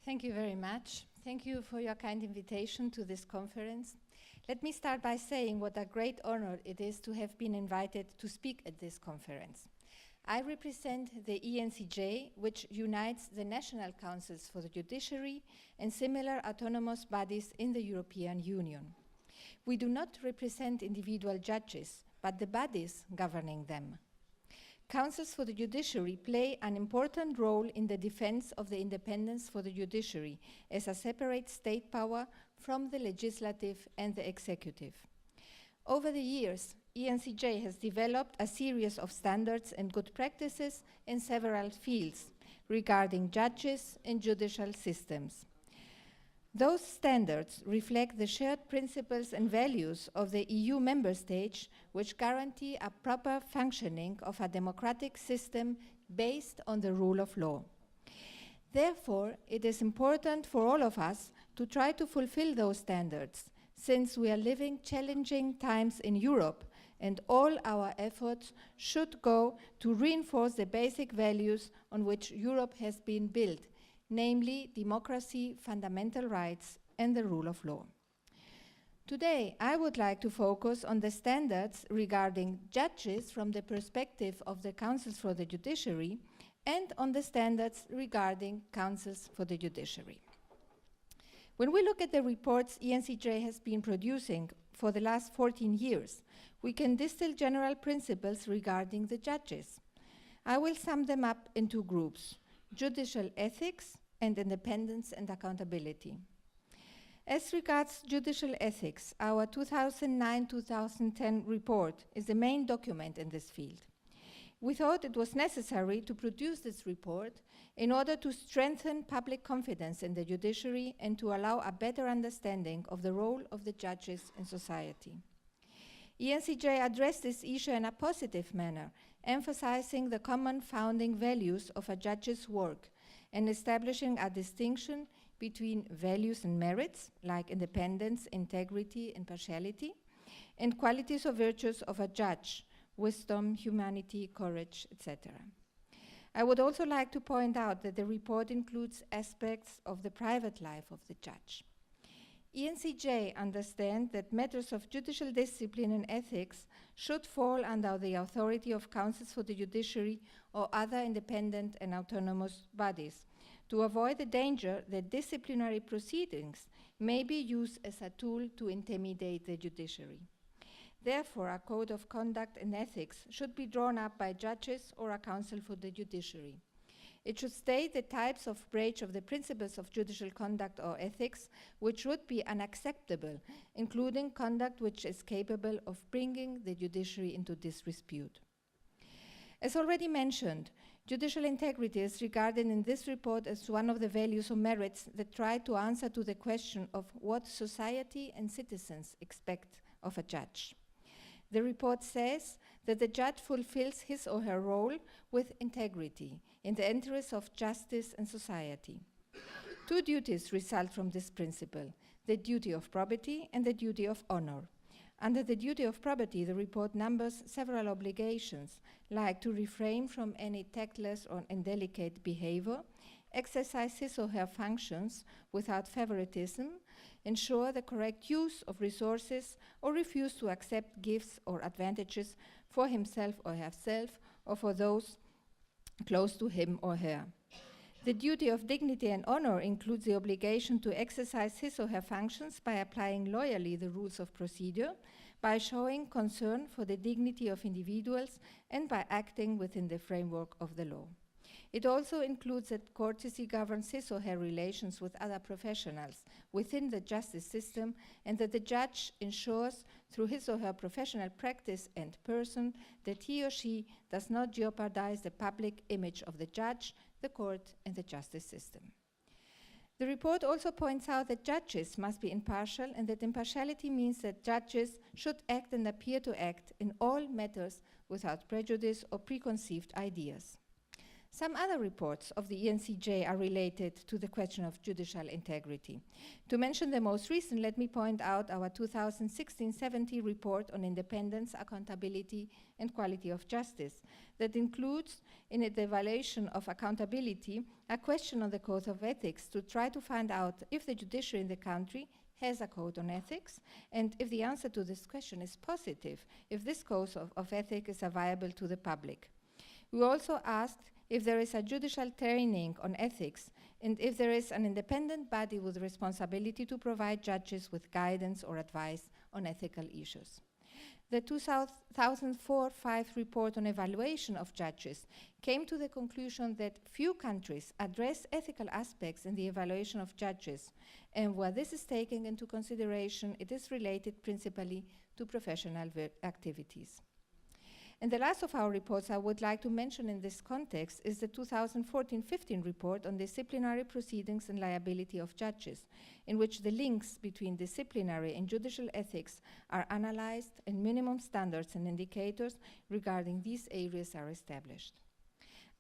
Thank you very much. Thank you for your kind invitation to this conference. Let me start by saying what a great honor it is to have been invited to speak at this conference. I represent the ECNJ, which unites the national councils for the judiciary and similar autonomous bodies in the European Union. We do not represent individual judges, but the bodies governing them. Councils for the judiciary play an important role in the defense of the independence for the judiciary as a separate state power from the legislative and the executive. Over the years, ECNJ has developed a series of standards and good practices in several fields regarding judges and judicial systems. Those standards reflect the shared principles and values of the EU member states, which guarantee a proper functioning of a democratic system based on the rule of law. Therefore, it is important for all of us to try to fulfill those standards, since we are living challenging times in Europe, and all our efforts should go to reinforce the basic values on which Europe has been built, namely democracy, fundamental rights, and the rule of law. Today, I would like to focus on the standards regarding judges from the perspective of the councils for the judiciary and on the standards regarding councils for the judiciary. When we look at the reports ECNJ has been producing for the last 14 years, we can distill general principles regarding the judges. I will sum them up in two groups: judicial ethics and independence and accountability. As regards judicial ethics, our 2009-2010 report is the main document in this field. We thought it was necessary to produce this report in order to strengthen public confidence in the judiciary and to allow a better understanding of the role of the judges in society. ECNJ addressed this issue in a positive manner, emphasizing the common founding values of a judge's work and establishing a distinction between values and merits, like independence, integrity, and partiality, and qualities or virtues of a judge: wisdom, humanity, courage, etc. I would also like to point out that the report includes aspects of the private life of the judge. ECNJ understands that matters of judicial discipline and ethics should fall under the authority of councils for the judiciary or other independent and autonomous bodies, to avoid the danger that disciplinary proceedings may be used as a tool to intimidate the judiciary. Therefore, a code of conduct and ethics should be drawn up by judges or a council for the judiciary. It should state the types of breach of the principles of judicial conduct or ethics which would be unacceptable, including conduct which is capable of bringing the judiciary into disrepute. As already mentioned, judicial integrity is regarded in this report as one of the values or merits that try to answer to the question of what society and citizens expect of a judge. The report says that the judge fulfills his or her role with integrity in the interests of justice and society. Two duties result from this principle: the duty of probity and the duty of honor. Under the duty of probity, the report numbers several obligations, like to refrain from any tactless or indelicate behavior, exercise his or her functions without favoritism, ensure the correct use of resources, or refuse to accept gifts or advantages for himself or herself or for those close to him or her. The duty of dignity and honor includes the obligation to exercise his or her functions by applying loyally the rules of procedure, by showing concern for the dignity of individuals, and by acting within the framework of the law. It also includes that courtesy governs his or her relations with other professionals within the justice system, and that the judge ensures through his or her professional practice and person that he or she does not jeopardize the public image of the judge, the court, and the justice system. The report also points out that judges must be impartial, and that impartiality means that judges should act and appear to act in all matters without prejudice or preconceived ideas. Some other reports of the ECNJ are related to the question of judicial integrity. To mention the most recent, let me point out our 2016-70 report on independence, accountability, and quality of justice that includes in it the evaluation of accountability a question on the code of ethics to try to find out if the judiciary in the country has a code on ethics, and if the answer to this question is positive, if this code of ethics is available to the public. We also asked if there is a judicial training on ethics, and if there is an independent body with responsibility to provide judges with guidance or advice on ethical issues. The 2004-5 report on evaluation of judges came to the conclusion that few countries address ethical aspects in the evaluation of judges, and where this is taken into consideration, it is related principally to professional activities. And the last of our reports I would like to mention in this context is the 2014-15 report on disciplinary proceedings and liability of judges, in which the links between disciplinary and judicial ethics are analyzed and minimum standards and indicators regarding these areas are established.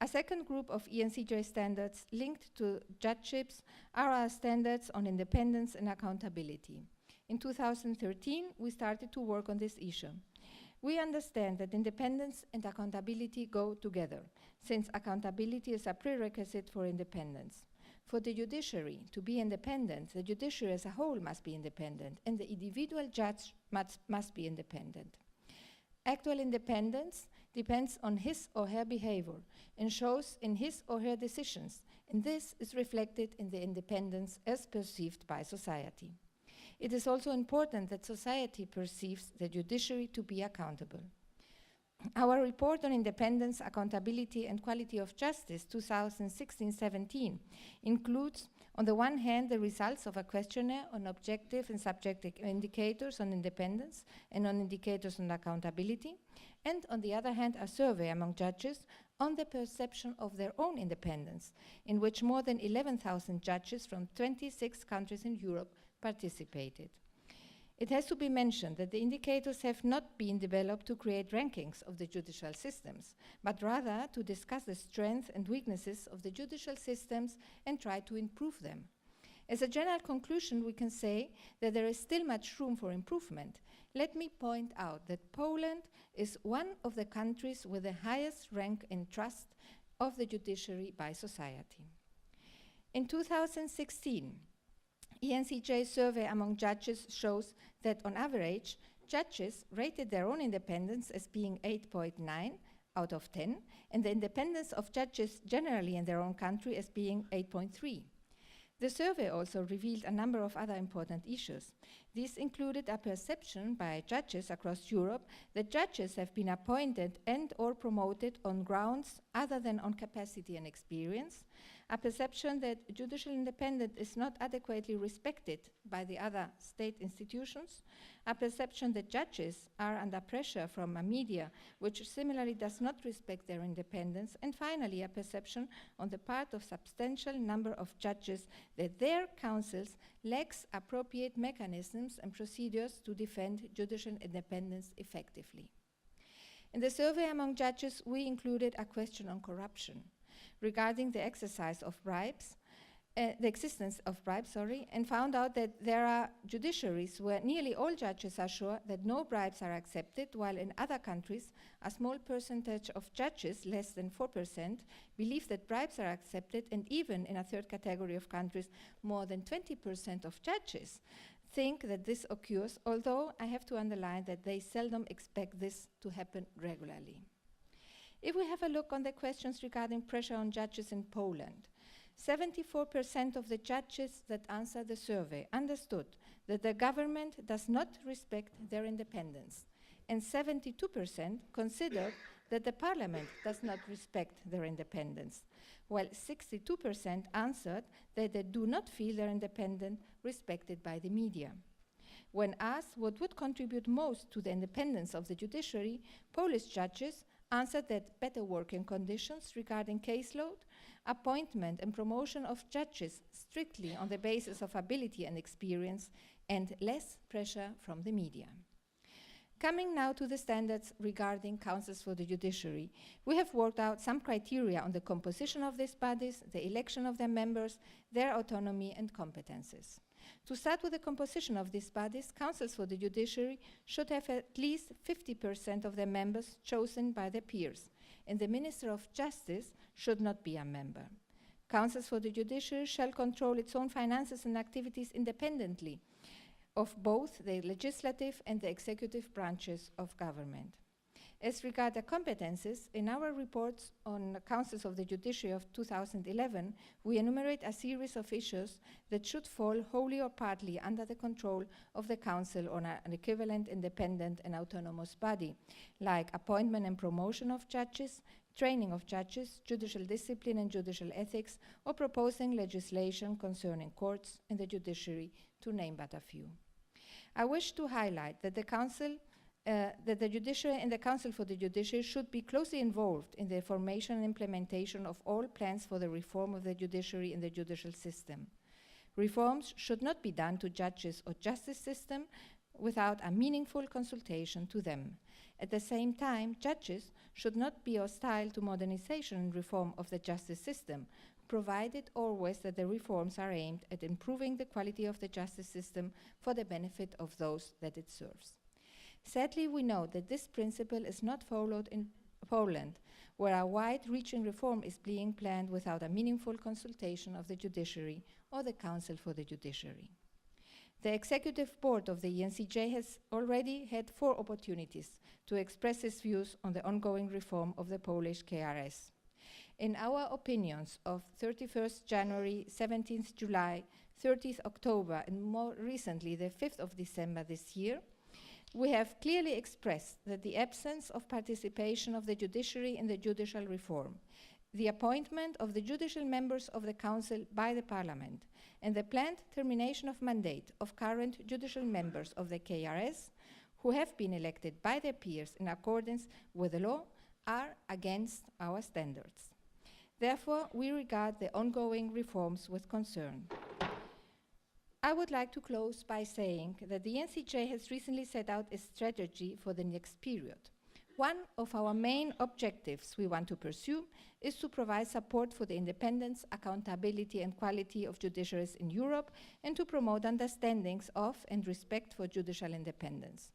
A second group of ECNJ standards linked to judgeships are our standards on independence and accountability. In 2013, we started to work on this issue. We understand that independence and accountability go together, since accountability is a prerequisite for independence. For the judiciary to be independent, the judiciary as a whole must be independent, and the individual judge must be independent. Actual independence depends on his or her behavior and shows in his or her decisions, and this is reflected in the independence as perceived by society. It is also important that society perceives the judiciary to be accountable. Our report on independence, accountability, and quality of justice 2016-17 includes, on the one hand, the results of a questionnaire on objective and subjective indicators on independence and on indicators on accountability, and on the other hand, a survey among judges on the perception of their own independence, in which more than 11,000 judges from 26 countries in Europe participated. It has to be mentioned that the indicators have not been developed to create rankings of the judicial systems, but rather to discuss the strengths and weaknesses of the judicial systems and try to improve them. As a general conclusion, we can say that there is still much room for improvement. Let me point out that Poland is one of the countries with the highest rank in trust of the judiciary by society. In 2016, ECNJ survey among judges shows that on average, judges rated their own independence as being 8.9 out of 10, and the independence of judges generally in their own country as being 8.3. The survey also revealed a number of other important issues. These included a perception by judges across Europe that judges have been appointed and or promoted on grounds other than on capacity and experience, a perception that judicial independence is not adequately respected by the other state institutions, a perception that judges are under pressure from a media which similarly does not respect their independence, and finally a perception on the part of substantial number of judges that their councils lacks appropriate mechanisms and procedures to defend judicial independence effectively. In the survey among judges, we included a question on corruption regarding the exercise of bribes, the existence of bribes, and found out that there are judiciaries where nearly all judges are sure that no bribes are accepted, while in other countries, a small percentage of judges, less than 4%, believe that bribes are accepted, and even in a third category of countries, more than 20% of judges think that this occurs, although I have to underline that they seldom expect this to happen regularly. If we have a look on the questions regarding pressure on judges in Poland, 74% of the judges that answered the survey understood that the government does not respect their independence, and 72% considered that the parliament does not respect their independence, while 62% answered that they do not feel their independence respected by the media. When asked what would contribute most to the independence of the judiciary, Polish judges answered that better working conditions regarding caseload, appointment and promotion of judges strictly on the basis of ability and experience, and less pressure from the media. Coming now to the standards regarding councils for the judiciary, we have worked out some criteria on the composition of these bodies, the election of their members, their autonomy and competences. To start with the composition of these bodies, councils for the judiciary should have at least 50% of their members chosen by their peers, and the Minister of Justice should not be a member. Councils for the judiciary shall control its own finances and activities independently of both the legislative and the executive branches of government. As regards the competences, in our reports on the councils of the judiciary of 2011, we enumerate a series of issues that should fall wholly or partly under the control of the council on an equivalent, independent and autonomous body, like appointment and promotion of judges, training of judges, judicial discipline and judicial ethics, or proposing legislation concerning courts and the judiciary, to name but a few. I wish to highlight that the council that the judiciary and the council for the judiciary should be closely involved in the formation and implementation of all plans for the reform of the judiciary and the judicial system. Reforms should not be done to judges or justice system without a meaningful consultation to them. At the same time, judges should not be hostile to modernization and reform of the justice system, provided always that the reforms are aimed at improving the quality of the justice system for the benefit of those that it serves. Sadly, we know that this principle is not followed in Poland, where a wide-reaching reform is being planned without a meaningful consultation of the judiciary or the Council for the Judiciary. The Executive Board of the ECNJ has already had 4 opportunities to express its views on the ongoing reform of the Polish KRS. In our opinions of 31st January, 17th July, 30th October, and more recently the 5th of December this year, we have clearly expressed that the absence of participation of the judiciary in the judicial reform, the appointment of the judicial members of the Council by the Parliament, and the planned termination of mandate of current judicial members of the KRS, who have been elected by their peers in accordance with the law, are against our standards. Therefore, we regard the ongoing reforms with concern. I would like to close by saying that the ECNJ has recently set out a strategy for the next period. One of our main objectives we want to pursue is to provide support for the independence, accountability and quality of judiciaries in Europe and to promote understandings of and respect for judicial independence.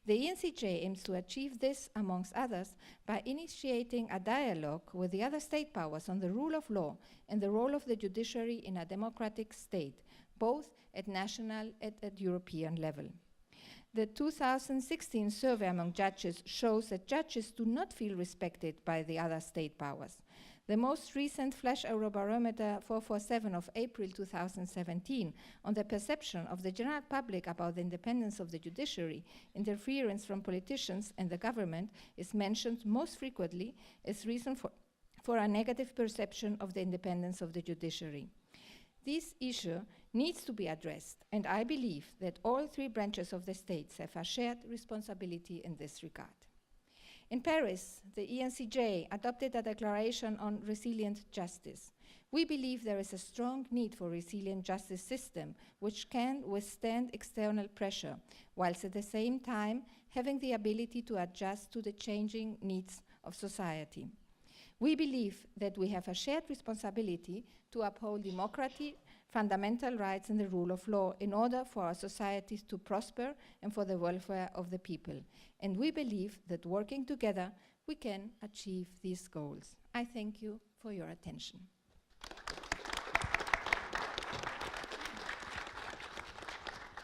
The ECNJ aims to achieve this, amongst others, by initiating a dialogue with the other state powers on the rule of law and the role of the judiciary in a democratic state, both at national and at European level. The 2016 survey among judges shows that judges do not feel respected by the other state powers. The most recent Flash Eurobarometer 447 of April 2017 on the perception of the general public about the independence of the judiciary, interference from politicians and the government is mentioned most frequently as reason for a negative perception of the independence of the judiciary. This issue needs to be addressed, and I believe that all 3 branches of the states have a shared responsibility in this regard. In Paris, the ECNJ adopted a declaration on resilient justice. We believe there is a strong need for a resilient justice system which can withstand external pressure, whilst at the same time having the ability to adjust to the changing needs of society. We believe that we have a shared responsibility to uphold democracy, fundamental rights and the rule of law in order for our societies to prosper and for the welfare of the people. And we believe that working together, we can achieve these goals. I thank you for your attention.